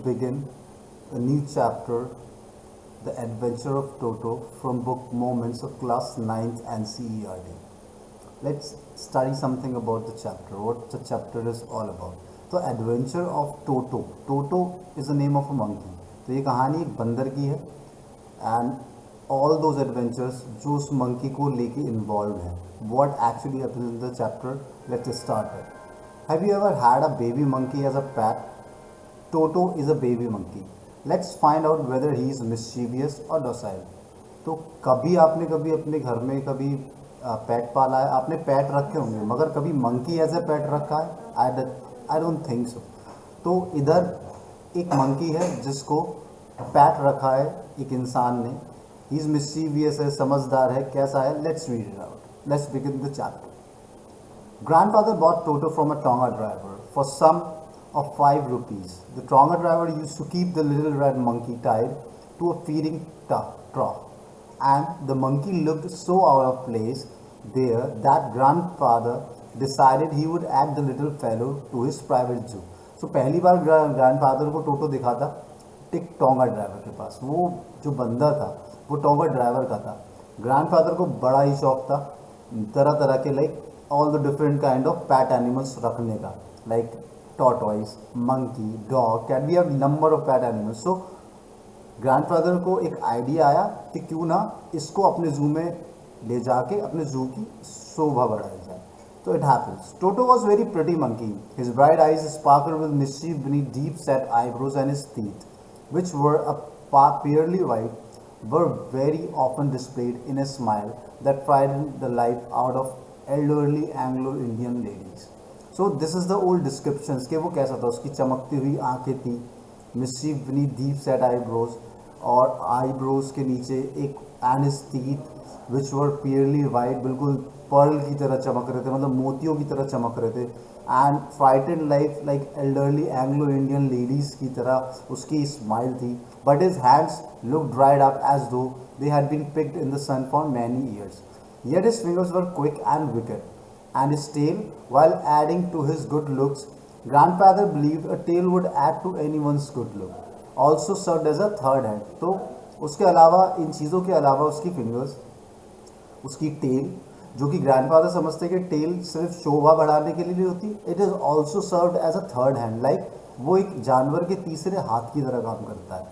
begin a new chapter, The Adventure of Toto, from book Moments of Class 9th and CERD. Let's study something about the chapter, what the chapter is all about. तो adventure of toto, toto is the name of a monkey. तो ये कहानी एक बंदर की है and all those adventures जो उस मंकी को लेके इन्वॉल्व हैं. What actually happens in the chapter, let's start it. Have you ever had a baby monkey as a pet? Toto is a baby monkey. Let's find out whether he is mischievous or docile. तो कभी आपने कभी अपने घर में कभी पेट पाला है, आपने पेट रखे होंगे, मगर कभी मंकी एज ए पेट रखा है? I don't think so. तो इधर एक मंकी है जिसको पेट रखा है एक इंसान ने. ही इज मिस्चीवियस है, समझदार है. कैसा है? Let's read it out. Let's begin the chapter. Grandfather bought Toto from a Tonga driver for some of 5 rupees. The Tonga driver used to keep the little red monkey tied to a feeding trough, and the monkey looked so out of place there that grandfather decided he would add the little fellow to his private zoo. So पहली बार grandfather को टोटो दिखा था एक tonga driver के पास. वो जो बंदा था वो टोंगा ड्राइवर का था. ग्रैंडफादर को बड़ा ही शौक था तरह तरह के like all the different kind of PAT animals रखने का, like tortoise, monkey, dog, cat. We have number of pet animals. So grandfather को एक आइडिया आया कि क्यों ना इसको अपने जू में ले जाके अपने जू की शोभा बढ़ाई जाए. तो it happens. Toto was very pretty monkey. His bright eyes sparkled with mischief beneath deep set eyebrows, and his teeth, which were purely white, were very often displayed in a smile that frightened the life out of elderly Anglo-Indian ladies. So this is the old description कि वो कैसा था. उसकी चमकती हुई आंखें थी, mischief बनी डीप सेट आईब्रोज, और आईब्रोज के नीचे एक and his teeth which were pearly white, बिल्कुल पर्ल की तरह चमक रहे थे, मतलब मोतियों की तरह चमक रहे थे. And frightened like elderly Anglo Indian ladies की तरह उसकी स्माइल थी. But his hands look dried up as though they had been picked in the sun for many years. Yet his fingers were quick and wicked, and his tail, while adding to his good looks, grandfather believed a tail would add to anyone's good look, also served as a third hand. तो उसके अलावा, इन चीज़ों के अलावा उसकी fingers, उसकी tell, जो कि ग्रैंडफादर समझते कि टेल सिर्फ शोभा बढ़ाने के लिए नहीं होती, it is also served as a third hand, like वो एक जानवर के तीसरे हाथ की तरह काम करता है.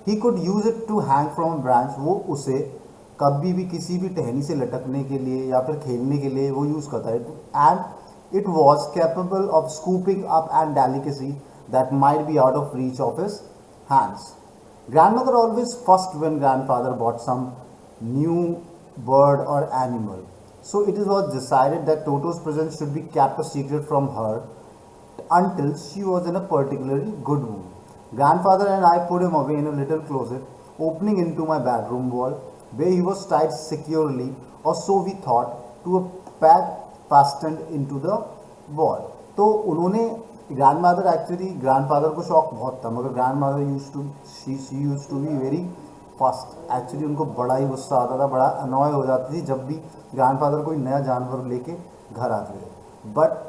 He could use it to hang from a branch. वो उसे कभी भी किसी भी टहनी से लटकने के लिए या फिर खेलने के लिए वो यूज़ करता है. And it was capable of scooping up and delicacy that might be out of reach of his hands. Grandmother always first when grandfather bought some new bird और animal. So it is was decided that Toto's presence should be kept a secret from her until she was in a particularly good mood. Grandfather and I put him away in a little closet opening into my bedroom wall, where he was tied securely, or so we thought, to a peg fastened into the wall. तो उन्होंने grandmother actually, grandfather को शौक बहुत था, मगर grandmother used to be very fast. Actually उनको बड़ा ही गुस्सा आता था, बड़ा अनॉय हो जाती थी जब भी ग्रैंडफादर कोई नया जानवर लेके घर आते थे. बट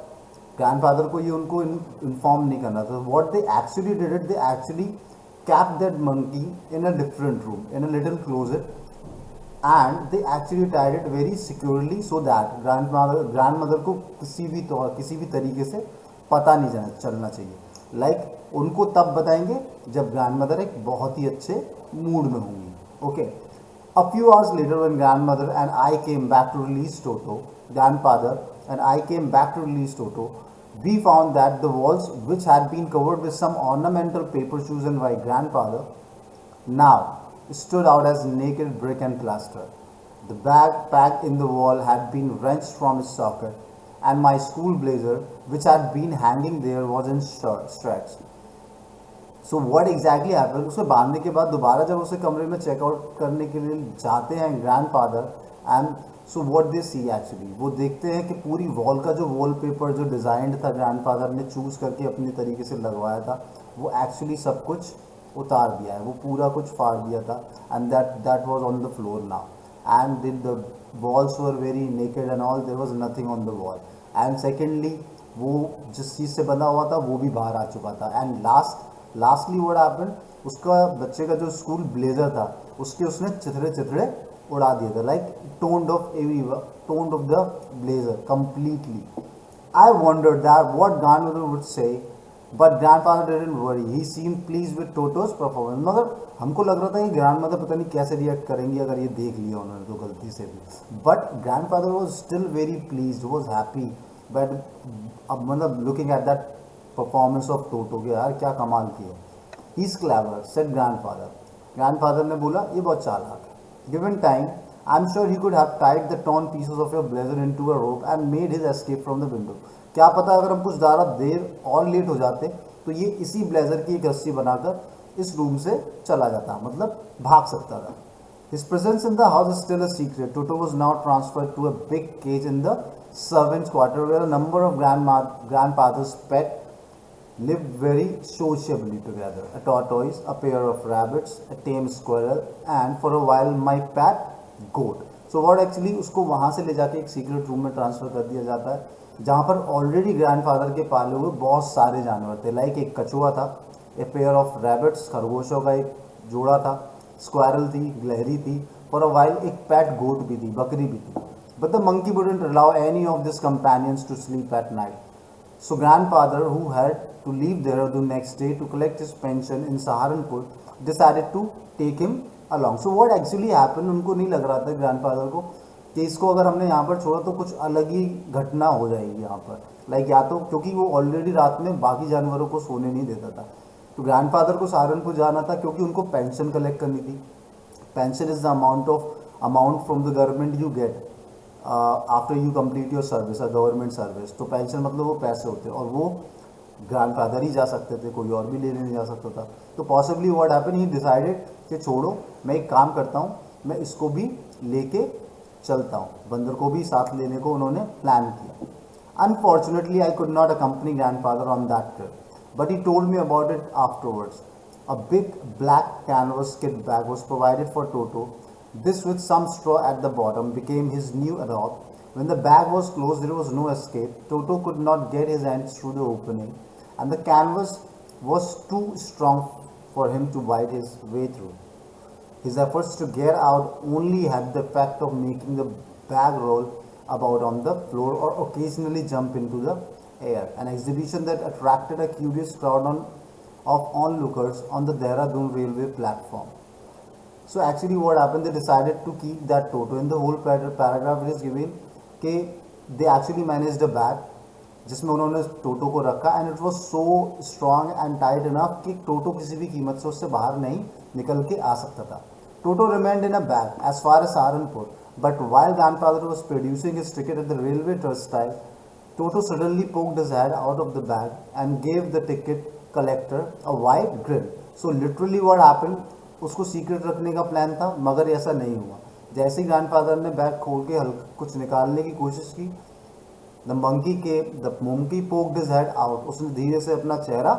ग्रैंडफादर को ये उनको इन्फॉर्म नहीं करना था. What they actually did it, they actually kept that monkey in a different room, in a little closet, and they actually tied it very securely so that grandmother को किसी भी तरीके से पता नहीं चलना चाहिए. लाइक उनको तब बताएंगे जब ग्रैंडमदर एक बहुत ही अच्छे मूड में होंगी. Okay. A few hours later, when grandmother and I came back to release Toto, grandfather and I came back to release Toto, we found that the walls, which had been covered with some ornamental paper chosen by grandfather, now stood out as naked brick and plaster. The bag packed in the wall had been wrenched from its socket, and my school blazer, which had been hanging there, was in shreds. So what exactly happened? उसे बांधने के बाद दोबारा जब उसे कमरे में checkout करने के लिए जाते हैं grandfather, and so what they see actually, वो देखते हैं कि पूरी वॉल का जो वॉलपेपर जो डिज़ाइंड था ग्रैंडफादर ने चूज़ करके अपने तरीके से लगवाया था, वो एक्चुअली सब कुछ उतार दिया है, वो पूरा कुछ फाड़ दिया था. And that was on the floor now, and the walls were very naked and all, there was nothing on the wall. And secondly वो जिस चीज़ से बंधा हुआ था वो भी बाहर आ चुका था. And last lastly what happened, उसका बच्चे का जो स्कूल ब्लेजर था उसके उसने चिथड़े चिथड़े उड़ा दिए थे, like toned of the blazer completely. I wondered that what grandmother would say, but grandfather didn't worry. He seemed pleased with Toto's performance. मगर हमको लग रहा था कि ग्रैंडमदर पता नहीं कैसे रिएक्ट करेंगी अगर ये देख लिया उन्होंने तो गलती से भी. But grandfather was still very pleased, was happy. But अब मतलब looking at that performance of Toto के, यार क्या कमाल किया. He is clever said grandfather. Grandfather ने बोला ये बहुत चालाक है. Given time I'm sure he could have tied the torn pieces of your blazer into a rope and made his escape from the window. क्या पता अगर हम कुछ ज़्यादा देर और लेट हो जाते तो ये इसी ब्लेजर की एक रस्सी बनाकर इस रूम से चला जाता, मतलब भाग सकता था. His presence in the house is still a secret. Toto was now transferred to a big cage in the servants' quarter where a number of grandfather's pet lived very sociably together. A tortoise, a pair of rabbits, a tame squirrel, and for a while my pet goat. So what actually उसको वहाँ से ले जाके एक secret room में transfer कर दिया जाता है जहाँ पर ऑलरेडी ग्रैंडफादर के पाले हुए बहुत सारे जानवर थे. लाइक एक कछुआ था, ए पेयर ऑफ रैबिट्स, खरगोशों का एक जोड़ा था, स्क्वायरल थी, गिलहरी थी, फॉर अ वाइल एक पैट गोट भी थी, बकरी भी थी. But the monkey wouldn't allow any of this companions to sleep at night. So grandfather who had to leave Dehradun next day to collect his pension in Saharanpur decided to take him along. So what actually happen, उनको नहीं लग रहा था grandfather को कि इसको अगर हमने यहाँ पर छोड़ा तो कुछ अलग ही घटना हो जाएगी यहाँ पर. लाइक या तो क्योंकि वो ऑलरेडी रात में बाकी जानवरों को सोने नहीं देता था, तो ग्रैंडफादर को सहारनपुर जाना था क्योंकि उनको पेंशन कलेक्ट करनी थी. Pension is the amount from the government you get after you complete your service, a government service. तो पेंशन मतलब वो पैसे होते हैं और वो ग्रैंडफादर ही जा सकते थे, कोई और भी लेने नहीं जा सकता था. तो possibly what happen, he decided कि छोड़ो मैं एक काम करता हूँ, मैं इसको भी लेके चलता हूँ. बंदर को भी साथ लेने को उन्होंने प्लान किया. Unfortunately I could not accompany grandfather on that trip, but he told me about it afterwards. A big black canvas kit bag was provided for Toto. This, with some straw at the bottom, became his new adopt. When the bag was closed, there was no escape. Toto could not get his hands through the opening, and the canvas was too strong for him to bite his way through. His efforts to get out only had the effect of making the bag roll about on the floor or occasionally jump into the air, an exhibition that attracted a curious crowd of onlookers on the Dehradun railway platform. So actually what happened, they decided to keep that Toto. In the whole paragraph it is given कि they actually managed a bag जिसमें उन्होंने टोटो को रखा, and it was so strong and tight enough कि टोटो किसी भी कीमत से उससे बाहर नहीं निकल के आ सकता था. Toto remained in a bag as far as Saharanpur, but while grandfather was producing his ticket at the railway turnstile, Toto suddenly poked his head out of the bag and gave the ticket collector a wide grin. So literally what happened, उसको secret रखने का plan था मगर ऐसा नहीं हुआ. जैसे ही grandfather ने बैग खोल के कुछ निकालने की कोशिश की, the monkey poked his head out, उसने धीरे से अपना चेहरा,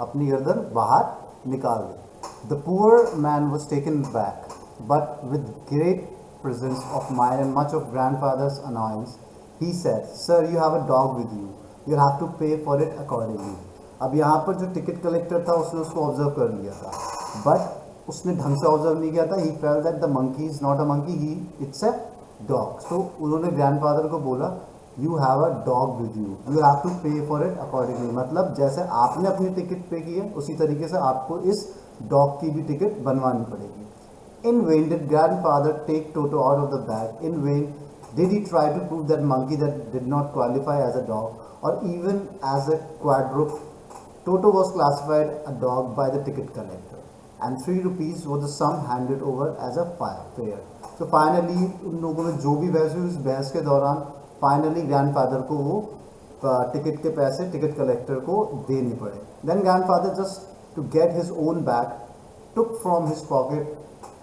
अपनी गर्दन बाहर निकाल दी. The poor man was taken back, but with great presence of mind and much of grandfather's annoyance, he said, "Sir, you have a dog with you. You'll have to pay for it accordingly." अब यहाँ पर जो ticket collector था उसने उसको observe कर लिया था, बट उसने ढंग से ऑब्जर्व नहीं किया था. He felt that the monkey is not a monkey, he it's a dog. तो उन्होंने ग्रैंडफादर को बोला, you have a dog with you, you have to pay for it accordingly. मतलब जैसे आपने अपनी टिकट पे की है उसी तरीके से आपको इस डॉग की भी टिकट बनवानी पड़ेगी. In vain did grandfather take Toto out of the bag. In vain did he try to prove that monkey that did not qualify as a dog or even as a quadruped. Toto was classified a dog by the ticket collector, and 3 rupees was the sum handed over as a fare. So finally उन लोगों में जो भी बहस हुई, उस बहस के दौरान फाइनली ग्रैंडफादर को वो टिकट के पैसे टिकट कलेक्टर को देने पड़े. Then grandfather, just to get his own bag, took from his pocket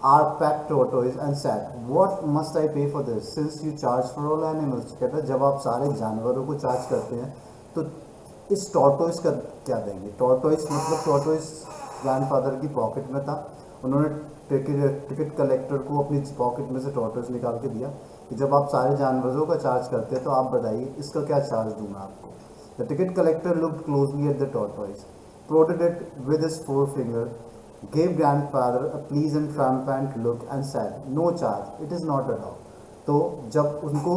our pet tortoise and said, "What must I pay for this? Since you charge for all animals." कहता है जब आप सारे जानवरों को चार्ज करते हैं तो इस टॉर्टोइस का क्या देंगे. टॉर्टोइस मतलब टॉर्टोइस ग्रैंडफादर की पॉकेट में था. उन्होंने टिकट कलेक्टर को अपनी पॉकेट में से टॉर्टोइस निकाल के दिया कि जब आप सारे जानवरों का चार्ज करते हैं तो आप बताइए इसका क्या चार्ज दूंगा आपको. The ticket collector looked closely at the tortoise. prodded it with his forefinger, gave grandfather a pleasant triumphant look and said, "No charge, it is not a dog." तो जब उनको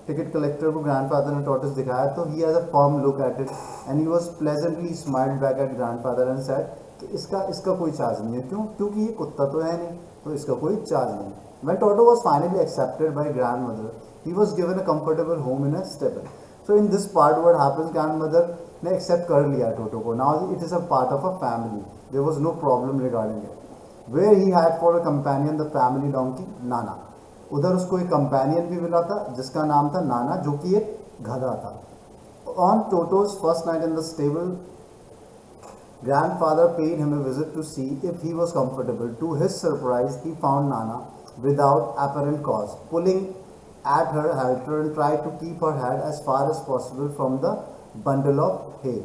टिकट कलेक्टर को grandfather ने tortoise दिखाया तो he has a firm look at it and he was pleasantly smiled back at grandfather and said कि इसका इसका कोई चार्ज नहीं है, क्यों? क्योंकि ये कुत्ता तो है नहीं, तो इसका कोई चार्ज नहीं। When Toto was finally accepted by grandmother, he was given a comfortable home in a stable. So in this part what happens, grandmother ने accept कर लिया टोटो को. Now it is a part of a family. There was no problem regarding it. Where he had for a companion the family donkey नाना. उधर उसको एक companion भी मिला था जिसका नाम था नाना, जो कि एक गधा था. On Toto's first night in the stable, grandfather paid him a visit to see if he was comfortable. To his surprise, he found Nana without apparent cause, pulling at her halter and tried to keep her head as far as possible from the bundle of hay.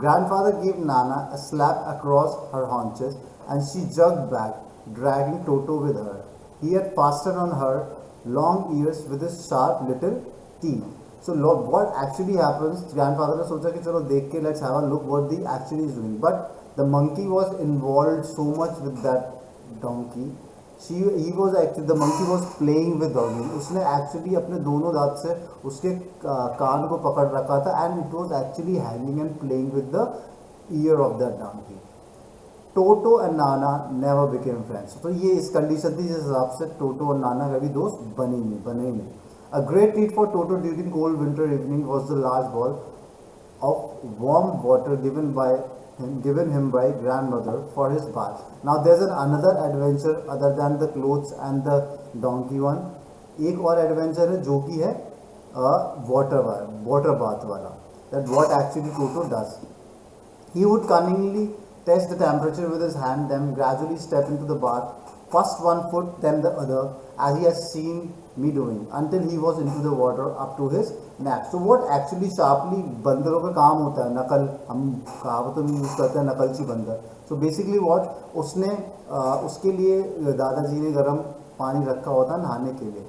Grandfather gave Nana a slap across her haunches and she jerked back, dragging Toto with her. He had fastened on her long ears with his sharp little teeth. So what actually happens, grandfather ने सोचा कि चलो देख के let's have a look what the actually is doing. But the monkey was involved so much with that donkey. The monkey was playing with donkey. उसने actually अपने दोनों दांत से उसके कान को पकड़ रखा था and it was actually hanging and playing with the ear of that donkey. Toto and Nana never became friends. तो ये इस कंडीशन थी जिस हिसाब से टोटो और नाना कभी दोस्त बने ही नहीं. A great treat for Toto during cold winter evening was the large bowl of warm water given him by grandmother for his bath. Now there's another adventure other than the clothes and the donkey one. एक और adventure है जो कि है water bath वाला. That what actually Toto does. He would cunningly test the temperature with his hand, then gradually step into the bath, first one foot, then the other, as he has seen me doing, until he was into the water up to his neck. So what actually sharply बंदरों का काम होता है, नकल, हम कहावतों में use करते हैं नकलची बंदर. So basically what उसने उसके लिए दादाजी ने गर्म पानी रखा होता नहाने के लिए.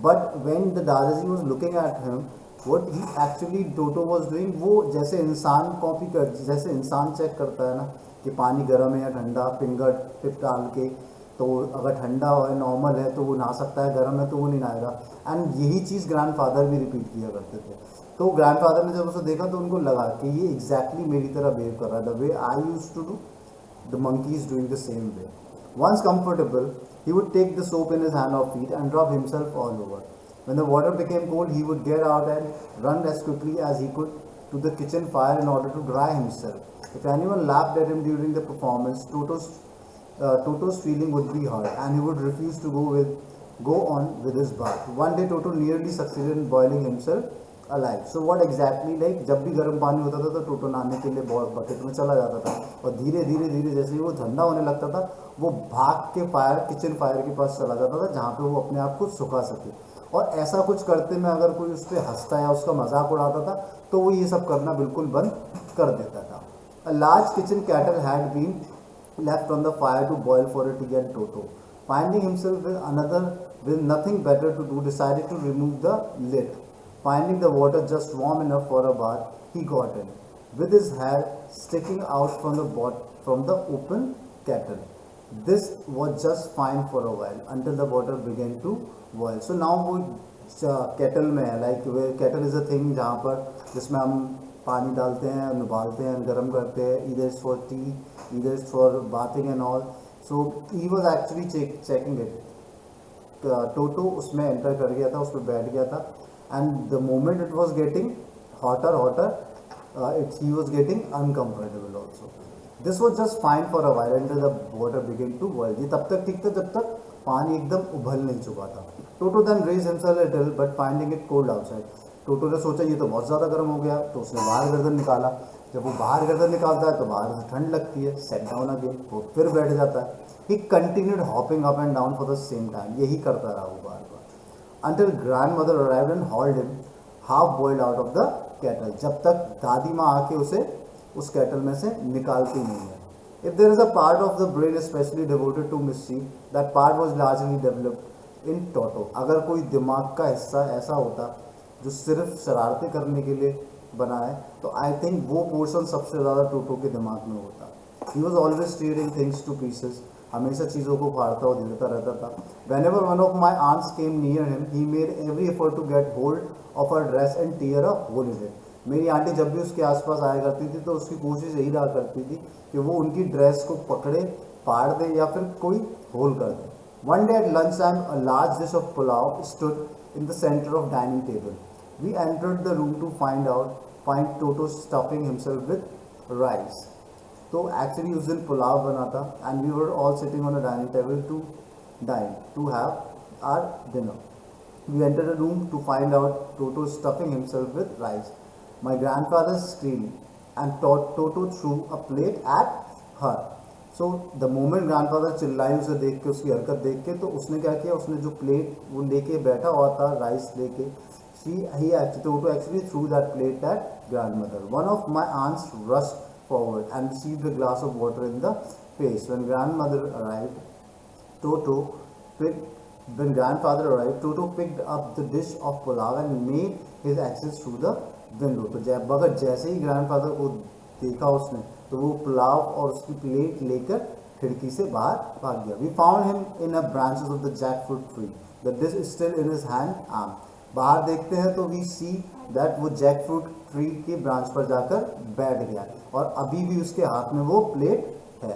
But when the दादाजी was looking at him, what he actually Toto was doing, वो जैसे इंसान कॉपी कर, जैसे इंसान चेक करता है ना कि पानी गर्म है या ठंडा, फिंगर टिप डाल के, तो अगर ठंडा है नॉर्मल है तो वो नहा सकता है, गर्म है तो वो नहीं नहाएगा. एंड यही चीज़ ग्रैंडफादर भी रिपीट किया करते थे. तो ग्रैंडफादर ने जब उसे देखा तो उनको लगा कि ये एग्जैक्टली मेरी तरह बिहेव कर रहा है. The way I use to do, the monkey is doing the same way. Once comfortable, he would take the soap in his hand और feet and drop himself all over. When the water became cold, he would get out and run as quickly as he could to the kitchen fire in order to dry himself. If anyone laughed at him during the performance, Toto's feeling would be hurt, and he would refuse to go on with his bath. One day, Toto nearly succeeded in boiling himself alive. So what exactly, like जब भी गर्म पानी होता था तो टोटो नहाने के लिए बकेट में चला जाता था, और धीरे धीरे जैसे ही वो ठंडा होने लगता था वो भाग के किचन फायर के पास चला जाता था जहाँ पे वो अपने आप को सुखा सके. और ऐसा कुछ करते में अगर कोई उस पर हंसता या उसका मजाक उड़ाता था तो वो ये सब करना बिल्कुल बंद कर देता था. A large kitchen kettle had been left on the fire to boil for a tea, and Toto, finding himself with nothing better to do, decided to remove the lid. Finding the water just warm enough for a bath, he got in, with his hair sticking out from the open kettle. This was just fine for a while until the water began to boil. So now वो kettle में है, like kettle is a thing जहाँ पर जिसमें हम पानी डालते हैं, उबालते हैं, गर्म करते हैं. either it's for tea, either it's for bathing and all. So he was actually checking it. Toto उसमें enter कर गया था, उस पर बैठ गया था, and the moment it was getting hotter, he was getting uncomfortable also. This was just fine for a while until the water began to boil. ये तब तक ठीक था जब तक पानी एकदम उबल नहीं चुका था. Toto then raised himself a little, but finding it cold outside. टोटो ने सोचा ये तो बहुत ज़्यादा गर्म हो गया, तो उसने बाहर गर्दन निकाला. जब वो बाहर गर्दन निकालता है तो बाहर से ठंड लगती है. सेट डाउन अगेन, वो फिर बैठ जाता है. He continued hopping up and down for the same time. यही करता रहा वो बार बार until grandmother arrived and hauled him half boiled out of the kettle. जब तक दादी माँ आके उसे उस केटल में से निकालती नहीं है. If there is a part of the brain especially devoted to mischief, that part was largely developed in Toto. अगर कोई दिमाग का हिस्सा ऐसा होता जो सिर्फ शरारतें करने के लिए बना है तो आई थिंक वो पोर्शन सबसे ज़्यादा टोटो के दिमाग में होता. He was always tearing things to pieces. हमेशा चीज़ों को फाड़ता और गिरता रहता था. Whenever one of my aunts came near him, he made every effort to get hold of her dress and tear a hole in it. मेरी aunty जब भी उसके आसपास आया करती थी तो उसकी कोशिश यही रहा करती थी कि वो उनकी ड्रेस को पकड़े, फाड़ दे या फिर कोई होल कर दे. One day at lunchtime, a large dish of pulao stood in the center of dining table. We entered the room to find Toto stuffing himself with rice. तो एक्चुअली उस दिन पुलाव बना था and we were all sitting on a dining table to have our dinner. We enter a room to find out Toto stuffing himself with rice. My grandfather scream and Toto threw a plate at her. So the moment grandfather चिल्लाई उसे देख के, उसकी हरकत देख के, तो उसने क्या किया, उसने जो प्लेट वो लेके बैठा हुआ था राइस लेके, Toto actually threw that plate at grandmother. One of my aunts rushed forward and received a glass of water in the face. When grandfather arrived, Toto picked up the dish of pulao and made his exit through the window. तो मगर जैसे ही grandfather को देखा उसने, तो वो पुलाव और उसकी प्लेट लेकर खिड़की से बाहर भाग गया. We found him in a branches of the jackfruit tree. The dish is still in his hand arm. बाहर देखते हैं तो वी सी दैट वो जैकफ्रूट ट्री के ब्रांच पर जाकर बैठ गया और अभी भी उसके हाथ में वो प्लेट है.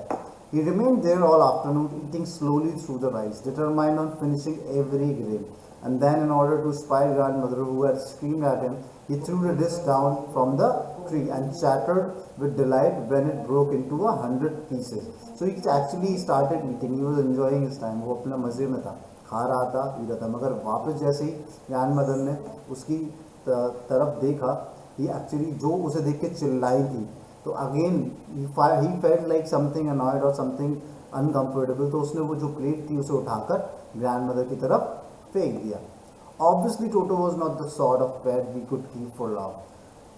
He remained there all afternoon, eating slowly through the rice, determined on finishing every grain. And then, in order to spite grandmother who had screamed at him, he threw the dish down from the tree and chattered with delight when it broke into 100 pieces. So he actually started eating. He was enjoying his time. वो अपने मज़े में था, खा रहा था, P रहा था. मगर वापस जैसे ही ग्रैंडमदर ने उसकी तरफ देखा, ही एक्चुअली जो उसे देख के चिल्लाई थी, तो again he felt like something annoyed और समथिंग अनकम्फर्टेबल. तो उसने वो जो प्लेट थी उसे उठाकर ग्रैंडमदर की तरफ फेंक दिया. Obviously Toto was not the sort of pet we could keep for love.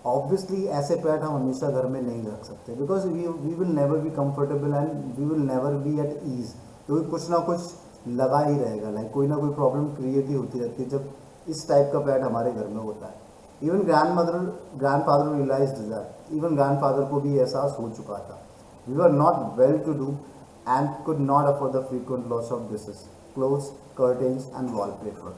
Obviously ऐसे पेट हम हमेशा घर में नहीं रख सकते, because we will never be comfortable and we will never be at ease. तो कुछ ना कुछ लगा ही रहेगा, लाइक कोई ना कोई प्रॉब्लम क्रिएट ही होती रहती है जब इस टाइप का पेट हमारे घर में होता है. Even grandfather realised that, even grandfather को भी एहसास हो चुका था. We were not well to do and could not afford the frequent loss of dishes, clothes, curtains and wallpaper.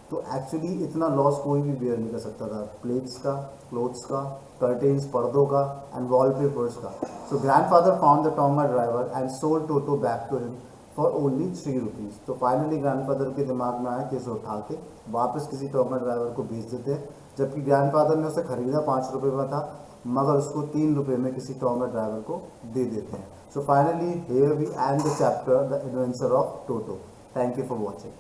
तो एक्चुअली इतना लॉस कोई भी बेयर नहीं कर सकता था, प्लेट्स का, क्लोथ्स का, कर्टेन्स, पर्दों का एंड वॉलपेपर्स का. So grandfather found the tonga driver and sold Toto back to him for only 3 rupees. तो फाइनली ग्रैंडफादर के दिमाग में आया कि इसे उठा के वापस किसी टोंगा ड्राइवर को भेज देते हैं, जबकि ग्रैंडफादर ने उसे खरीदा 5 रुपये में था, मगर उसको 3 रुपये में किसी टोंगा ड्राइवर को दे देते हैं. So finally here we end the chapter the adventure of Toto. Thank you for watching.